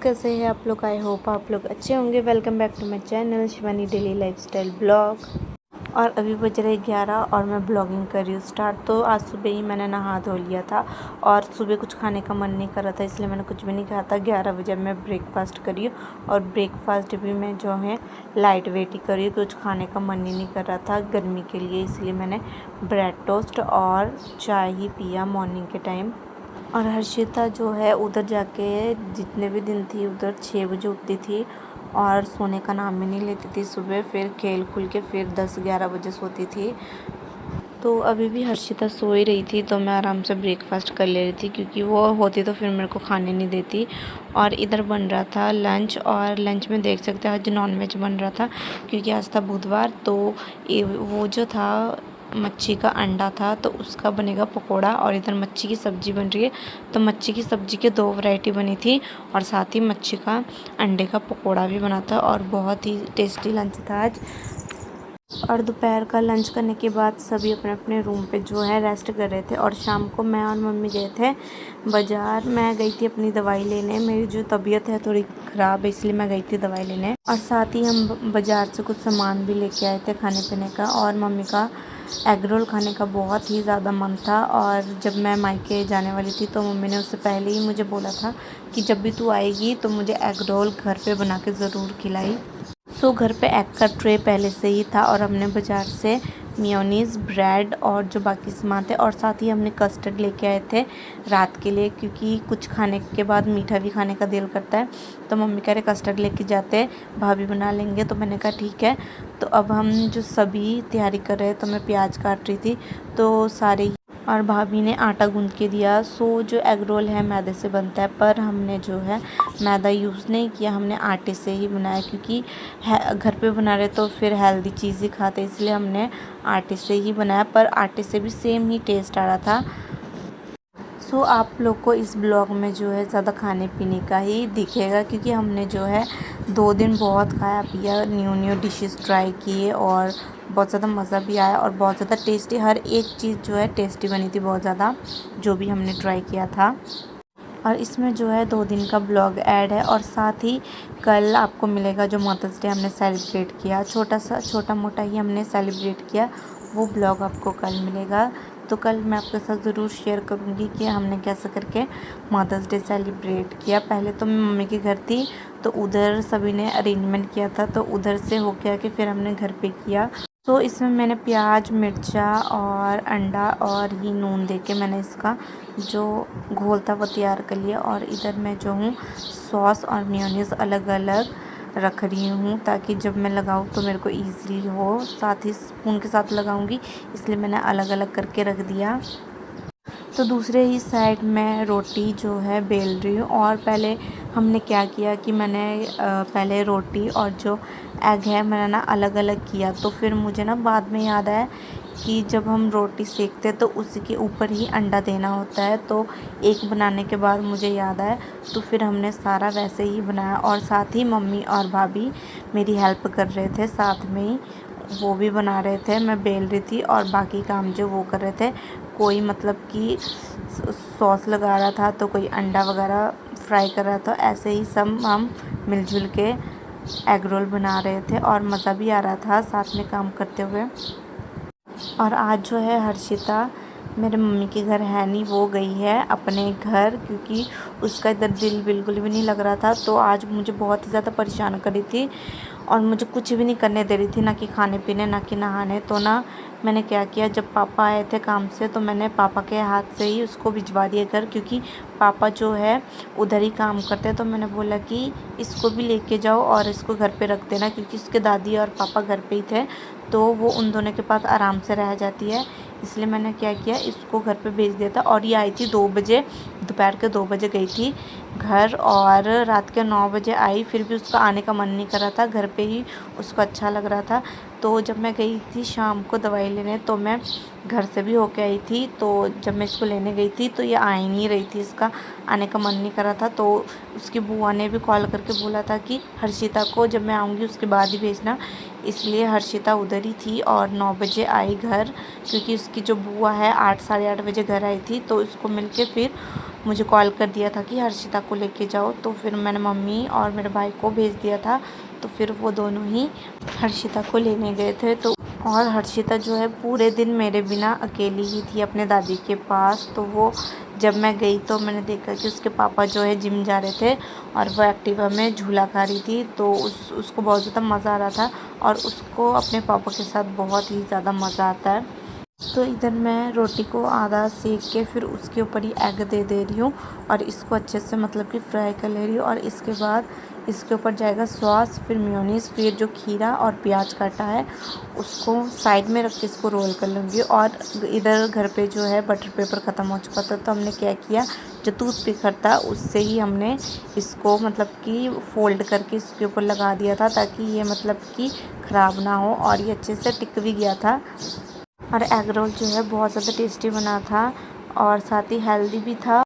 कैसे हैं आप लोग। आई होप आप लोग अच्छे होंगे। Welcome back to my channel Shivani daily lifestyle blog. और अभी बज रहे 11 और मैं ब्लॉगिंग कर रही हूँ स्टार्ट। तो आज सुबह ही मैंने नहा धो लिया था और सुबह कुछ खाने का मन नहीं कर रहा था, इसलिए मैंने कुछ भी नहीं खाया था। 11 बजे मैं ब्रेकफास्ट करी और ब्रेकफास्ट भी मैं जो है लाइट वेट ही करी, कुछ खाने का मन ही नहीं कर रहा था गर्मी के लिए, इसलिए मैंने ब्रेड टोस्ट और चाय ही पिया मॉर्निंग के टाइम। और हर्षिता जो है उधर जाके जितने भी दिन थी उधर 6 बजे उठती थी और सोने का नाम ही नहीं लेती थी सुबह, फिर खेल खुल के फिर 10-11 बजे सोती थी। तो अभी भी हर्षिता सो ही रही थी तो मैं आराम से ब्रेकफास्ट कर ले रही थी, क्योंकि वो होती तो फिर मेरे को खाने नहीं देती। और इधर बन रहा था लंच, और लंच में देख सकते हैं आज नॉनवेज बन रहा था, क्योंकि आज था बुधवार। तो वो जो था मच्छी का अंडा था तो उसका बनेगा पकोड़ा, और इधर मच्छी की सब्ज़ी बन रही है। तो मच्छी की सब्ज़ी के 2 वैरायटी बनी थी और साथ ही मच्छी का अंडे का पकोड़ा भी बना था, और बहुत ही टेस्टी लंच था आज। और दोपहर का लंच करने के बाद सभी अपने अपने रूम पे जो है रेस्ट कर रहे थे, और शाम को मैं और मम्मी गए थे बाज़ार। मैं गई थी अपनी दवाई लेने, मेरी जो तबीयत है थोड़ी ख़राब है इसलिए मैं गई थी दवाई लेने। और साथ ही हम बाज़ार से कुछ सामान भी लेके आए थे खाने पीने का, और मम्मी का एग रोल खाने का बहुत ही ज़्यादा मन था। और जब मैं मायके जाने वाली थी तो मम्मी ने उससे पहले ही मुझे बोला था कि जब भी तू आएगी तो मुझे एग रोल घर पे बना के ज़रूर खिलाई। सो घर पे एग का ट्रे पहले से ही था, और हमने बाज़ार से मेयोनीज़, ब्रेड और जो बाकी सामान थे, और साथ ही हमने कस्टर्ड लेके आए थे रात के लिए, क्योंकि कुछ खाने के बाद मीठा भी खाने का दिल करता है। तो मम्मी कह रहे कस्टर्ड लेके जाते हैं, भाभी बना लेंगे। तो मैंने कहा ठीक है। तो अब हम जो सभी तैयारी कर रहे हैं, तो मैं प्याज काट रही थी तो सारे, और भाभी ने आटा गूंद के दिया। सो जो एग रोल है मैदे से बनता है, पर हमने जो है मैदा यूज़ नहीं किया, हमने आटे से ही बनाया, क्योंकि घर पे बना रहे तो फिर हेल्दी चीज़ ही खाते, इसलिए हमने आटे से ही बनाया। पर आटे से भी सेम ही टेस्ट आ रहा था। सो आप लोग को इस ब्लॉग में जो है ज़्यादा खाने पीने का ही दिखेगा, क्योंकि हमने जो है 2 दिन बहुत खाया पिया, न्यू डिशेस ट्राई किए, और बहुत ज़्यादा मज़ा भी आया और बहुत ज़्यादा टेस्टी, हर एक चीज़ जो है टेस्टी बनी थी बहुत ज़्यादा, जो भी हमने ट्राई किया था। और इसमें जो है 2 दिन का ब्लॉग ऐड है, और साथ ही कल आपको मिलेगा जो मदर्स डे हमने सेलिब्रेट किया, छोटा मोटा ही हमने सेलिब्रेट किया, वो ब्लॉग आपको कल मिलेगा। तो कल मैं आपके साथ ज़रूर शेयर करूँगी कि हमने कैसे करके मदर्स डे सेलिब्रेट किया। पहले तो मैं मम्मी के घर थी तो उधर सभी ने अरेंजमेंट किया था, तो उधर से होके आके फिर हमने घर पे किया। तो इसमें मैंने प्याज, मिर्चा और अंडा और ही नून दे के मैंने इसका जो घोल था वो तैयार कर लिया। और इधर मैं जो हूँ सॉस और मेयोनीज़ अलग अलग रख रही हूँ, ताकि जब मैं लगाऊँ तो मेरे को ईज़िली हो। साथ ही स्पून के साथ लगाऊँगी, इसलिए मैंने अलग अलग करके रख दिया। तो दूसरे ही साइड मैं रोटी जो है बेल रही हूँ। और पहले हमने क्या किया कि मैंने पहले रोटी और जो एग है मैंने ना अलग अलग किया। तो फिर मुझे ना बाद में याद आया कि जब हम रोटी सेकते तो उसी के ऊपर ही अंडा देना होता है। तो एक बनाने के बाद मुझे याद आया, तो फिर हमने सारा वैसे ही बनाया। और साथ ही मम्मी और भाभी मेरी हेल्प कर रहे थे, साथ में ही वो भी बना रहे थे, मैं बेल रही थी और बाकी काम जो वो कर रहे थे। कोई मतलब कि सॉस लगा रहा था, तो कोई अंडा वगैरह फ्राई कर रहा था। ऐसे ही सब हम मिलजुल के एग रोल बना रहे थे, और मज़ा भी आ रहा था साथ में काम करते हुए। और आज जो है हर्षिता मेरे मम्मी के घर है नहीं, वो गई है अपने घर, क्योंकि उसका इधर दिल बिल्कुल भी नहीं लग रहा था। तो आज मुझे बहुत ही ज़्यादा परेशान कर रही थी और मुझे कुछ भी नहीं करने दे रही थी, ना कि खाने पीने ना कि नहाने। तो ना मैंने क्या किया, जब पापा आए थे काम से तो मैंने पापा के हाथ से ही उसको भिजवा दिया घर, क्योंकि पापा जो है उधर ही काम करते हैं। तो मैंने बोला कि इसको भी लेके जाओ और इसको घर पे रख देना, क्योंकि उसके दादी और पापा घर पे ही थे, तो वो उन दोनों के पास आराम से रह जाती है। इसलिए मैंने क्या किया, इसको घर पे भेज दिया था। और ये आई थी 2 बजे, दोपहर के 2 बजे गई थी घर, और रात के 9 बजे आई। फिर भी उसका आने का मन नहीं कर रहा था, घर पे ही उसको अच्छा लग रहा था। तो जब मैं गई थी शाम को दवाई लेने, तो मैं घर से भी होके आई थी। तो जब मैं इसको लेने गई थी तो ये आ ही नहीं रही थी, इसका आने का मन नहीं कर रहा था। तो उसकी बुआ ने भी कॉल करके बोला था कि हर्षिता को जब मैं आऊँगी उसके बाद ही भेजना। इसलिए हर्षिता उधर ही थी और 9 बजे आई घर, क्योंकि उसकी जो बुआ है 8 साढ़े 8 बजे घर आई थी। तो उसको मिल के फिर मुझे कॉल कर दिया था कि हर्षिता को लेके जाओ। तो फिर मैंने मम्मी और मेरे भाई को भेज दिया था, तो फिर वो दोनों ही हर्षिता को लेने गए थे। तो और हर्षिता जो है पूरे दिन मेरे बिना अकेली ही थी अपने दादी के पास। तो वो जब मैं गई तो मैंने देखा कि उसके पापा जो है जिम जा रहे थे और वो एक्टिवा में झूला खा रही थी। तो उसको बहुत ज़्यादा मज़ा आ रहा था और उसको अपने पापा के साथ बहुत ही ज़्यादा मज़ा आता है। तो इधर मैं रोटी को आधा सेक के फिर उसके ऊपर ही एग दे रही हूँ और इसको अच्छे से मतलब कि फ्राई कर ले रही हूँ। और इसके बाद इसके ऊपर जाएगा सॉस, फिर मेयोनीज़, फिर जो खीरा और प्याज काटा है उसको साइड में रख के इसको रोल कर लूँगी। और इधर घर पे जो है बटर पेपर ख़त्म हो चुका था, तो हमने क्या किया, जो टूथपिक था उससे ही हमने इसको मतलब कि फ़ोल्ड करके इसके ऊपर लगा दिया था, ताकि ये मतलब कि ख़राब ना हो। और ये अच्छे से टिक भी गया था। और एग रोल जो है बहुत ज़्यादा टेस्टी बना था और साथ ही हेल्दी भी था।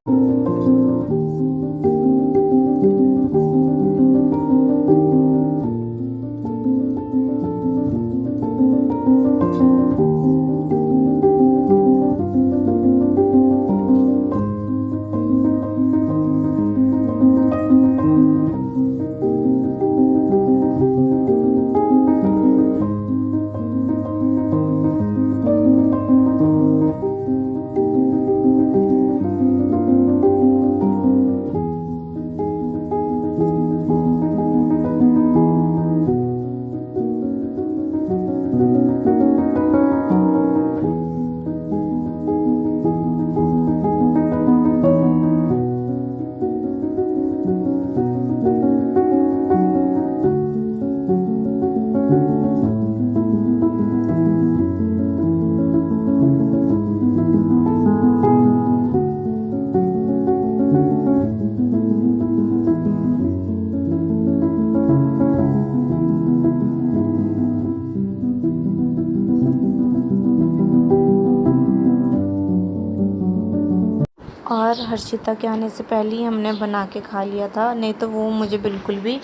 और हर्षिता के आने से पहले ही हमने बना के खा लिया था, नहीं तो वो मुझे बिल्कुल भी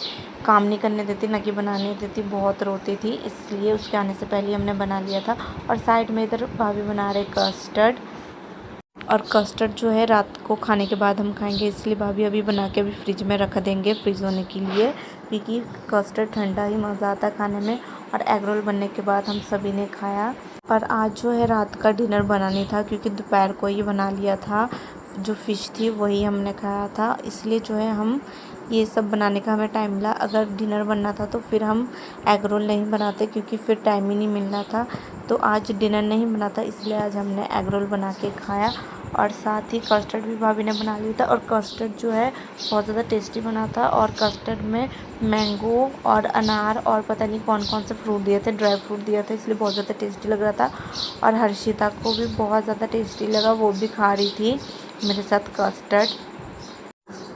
काम नहीं करने देती, ना कि बनाने देती, बहुत रोती थी। इसलिए उसके आने से पहले ही हमने बना लिया था। और साइड में इधर भाभी बना रहे कस्टर्ड, और कस्टर्ड जो है रात को खाने के बाद हम खाएंगे, इसलिए भाभी अभी बना के अभी फ्रिज में रख देंगे फ्रीज़ होने के लिए, क्योंकि कस्टर्ड ठंडा ही मज़ा आता है खाने में। और एग रोल बनने के बाद हम सभी ने खाया। पर आज जो है रात का डिनर बना नहीं था, क्योंकि दोपहर को ही बना लिया था, जो फ़िश थी वही हमने खाया था। इसलिए जो है हम ये सब बनाने का हमें टाइम मिला। अगर डिनर बनना था तो फिर हम एग रोल नहीं बनाते, क्योंकि फिर टाइम ही नहीं मिलना था। तो आज डिनर नहीं बना था, इसलिए आज हमने एग रोल बना के खाया। और साथ ही कस्टर्ड भी भाभी ने बना लिया था, और कस्टर्ड जो है बहुत ज़्यादा टेस्टी बना था। और कस्टर्ड में मैंगो और अनार और पता नहीं कौन कौन से फ्रूट दिए थे, ड्राई फ्रूट दिया था, इसलिए बहुत ज़्यादा टेस्टी लग रहा था। और हर्षिता को भी बहुत ज़्यादा टेस्टी लगा, वो भी खा रही थी मेरे साथ कस्टर्ड।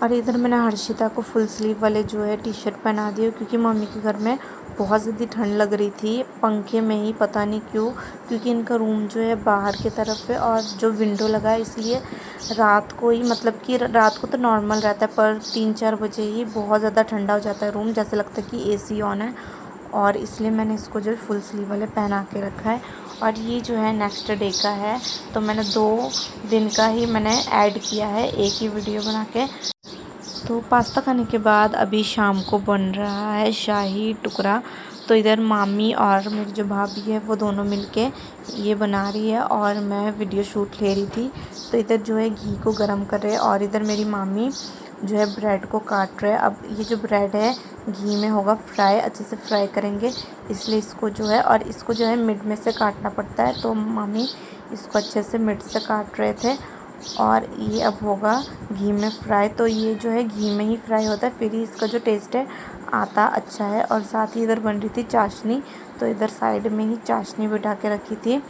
और इधर मैंने हर्षिता को फुल स्लीव वाले जो है टी शर्ट पहना दिए, क्योंकि मम्मी के घर में बहुत ज़्यादा ठंड लग रही थी, पंखे में ही, पता नहीं क्यों, क्योंकि इनका रूम जो है बाहर की तरफ है और जो विंडो लगा है, इसलिए रात को ही, मतलब कि रात को तो नॉर्मल रहता है, पर 3-4 बजे ही बहुत ज़्यादा ठंडा हो जाता है रूम, जैसे लगता है कि AC ऑन है। और इसलिए मैंने इसको जो फुल स्लीव वाले पहना के रखा है। और ये जो है नेक्स्ट डे का है, तो मैंने 2 दिन का ही मैंने ऐड किया है एक ही वीडियो बना के। तो पास्ता खाने के बाद अभी शाम को बन रहा है शाही टुकड़ा। तो इधर मामी और मेरी जो भाभी है वो दोनों मिलके ये बना रही है और मैं वीडियो शूट ले रही थी। तो इधर जो है घी को गरम कर रहे हैं और इधर मेरी मामी जो है ब्रेड को काट रहे हैं। अब ये जो ब्रेड है घी में होगा फ्राई, अच्छे से फ्राई करेंगे, इसलिए इसको जो है, और इसको जो है मिड में से काटना पड़ता है। तो मामी इसको अच्छे से मिड से काट रहे थे और ये अब होगा घी में फ्राई। तो ये जो है घी में ही फ्राई होता है, फिर ही इसका जो टेस्ट है आता अच्छा है। और साथ ही इधर बन रही थी चाशनी, तो इधर साइड में ही चाशनी बिठा के रखी थी।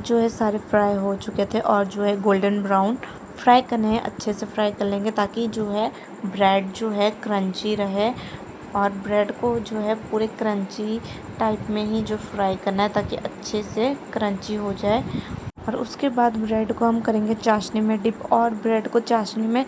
जो है सारे फ्राई हो चुके थे और जो है गोल्डन ब्राउन फ्राई करने हैं, अच्छे से फ्राई कर लेंगे ताकि जो है ब्रेड जो है क्रंची रहे। और ब्रेड को जो है पूरे क्रंची टाइप में ही जो फ्राई करना है ताकि अच्छे से क्रंची हो जाए। और उसके बाद ब्रेड को हम करेंगे चाशनी में डिप, और ब्रेड को चाशनी में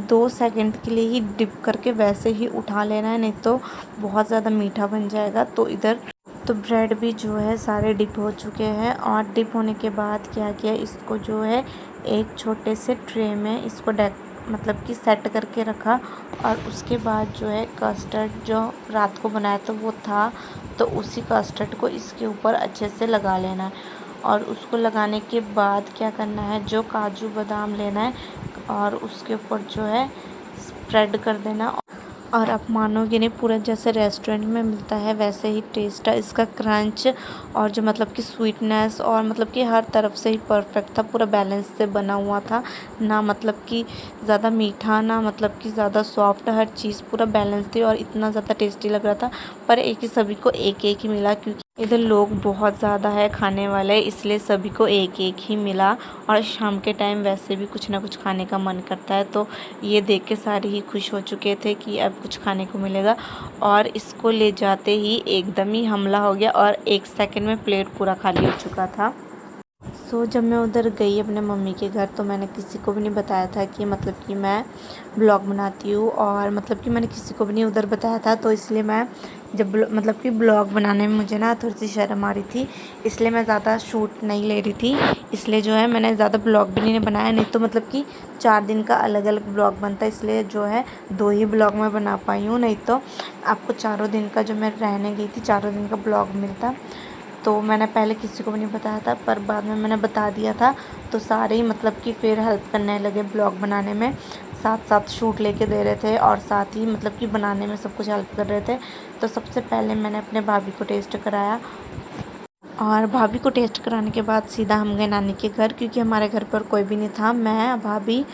2 सेकंड के लिए ही डिप करके वैसे ही उठा लेना है, नहीं तो बहुत ज़्यादा मीठा बन जाएगा। तो इधर तो ब्रेड भी जो है सारे डिप हो चुके हैं, और डिप होने के बाद क्या किया, इसको जो है एक छोटे से ट्रे में इसको मतलब कि सेट करके रखा। और उसके बाद जो है कस्टर्ड जो रात को बनाया था वो था, तो उसी कस्टर्ड को इसके ऊपर अच्छे से लगा लेना है। और उसको लगाने के बाद क्या करना है, जो काजू बादाम लेना है और उसके ऊपर जो है स्प्रेड कर देना। और आप मानोगे नहीं, पूरा जैसे रेस्टोरेंट में मिलता है वैसे ही टेस्ट है इसका, क्रंच और जो मतलब कि स्वीटनेस, और मतलब कि हर तरफ से ही परफेक्ट था, पूरा बैलेंस से बना हुआ था। ना मतलब कि ज़्यादा मीठा, ना मतलब कि ज़्यादा सॉफ्ट, हर चीज़ पूरा बैलेंस थी और इतना ज़्यादा टेस्टी लग रहा था। पर एक ही सभी को एक एक ही मिला, क्योंकि इधर लोग बहुत ज़्यादा है खाने वाले, इसलिए सभी को एक एक ही मिला। और शाम के टाइम वैसे भी कुछ ना कुछ खाने का मन करता है, तो ये देख के सारे ही खुश हो चुके थे कि अब कुछ खाने को मिलेगा। और इसको ले जाते ही एकदम ही हमला हो गया और 1 सेकंड में प्लेट पूरा खाली हो चुका था। जब मैं उधर गई अपने मम्मी के घर, तो मैंने किसी को भी नहीं बताया था कि मतलब कि मैं ब्लॉग बनाती हूँ, और मतलब कि मैंने किसी को भी नहीं उधर बताया था। तो इसलिए मैं जब मतलब कि ब्लॉग बनाने में मुझे ना थोड़ी सी शर्म आ रही थी, इसलिए मैं ज़्यादा शूट नहीं ले रही थी। इसलिए जो है मैंने ज़्यादा ब्लॉग भी नहीं बनाया, नहीं तो मतलब कि 4 दिन का अलग अलग ब्लॉग बनता, इसलिए जो है 2 ही ब्लॉग मैं बना पाई हूँ, नहीं तो आपको 4 दिन का जो मैं रहने गई थी 4 दिन का ब्लॉग मिलता। तो मैंने पहले किसी को भी नहीं बताया था, पर बाद में मैंने बता दिया था, तो सारे ही मतलब कि फिर हेल्प करने लगे ब्लॉग बनाने में, साथ साथ शूट लेके दे रहे थे और साथ ही मतलब कि बनाने में सब कुछ हेल्प कर रहे थे। तो सबसे पहले मैंने अपने भाभी को टेस्ट कराया, और भाभी को टेस्ट कराने के बाद सीधा हम गए नानी के घर, क्योंकि हमारे घर पर कोई भी नहीं था। मैं, भाभी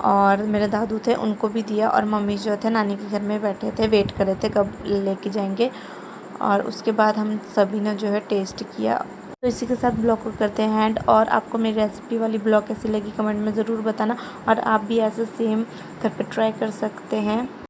और मेरे दादू थे, उनको भी दिया, और मम्मी जो थे नानी के घर में बैठे थे, वेट कर रहे थे कब लेके जाएंगे। और उसके बाद हम सभी ने जो है टेस्ट किया। तो इसी के साथ ब्लॉग को करते हैं एंड। और आपको मेरी रेसिपी वाली ब्लॉग कैसी लगी कमेंट में ज़रूर बताना, और आप भी ऐसे सेम घर पे ट्राई कर सकते हैं।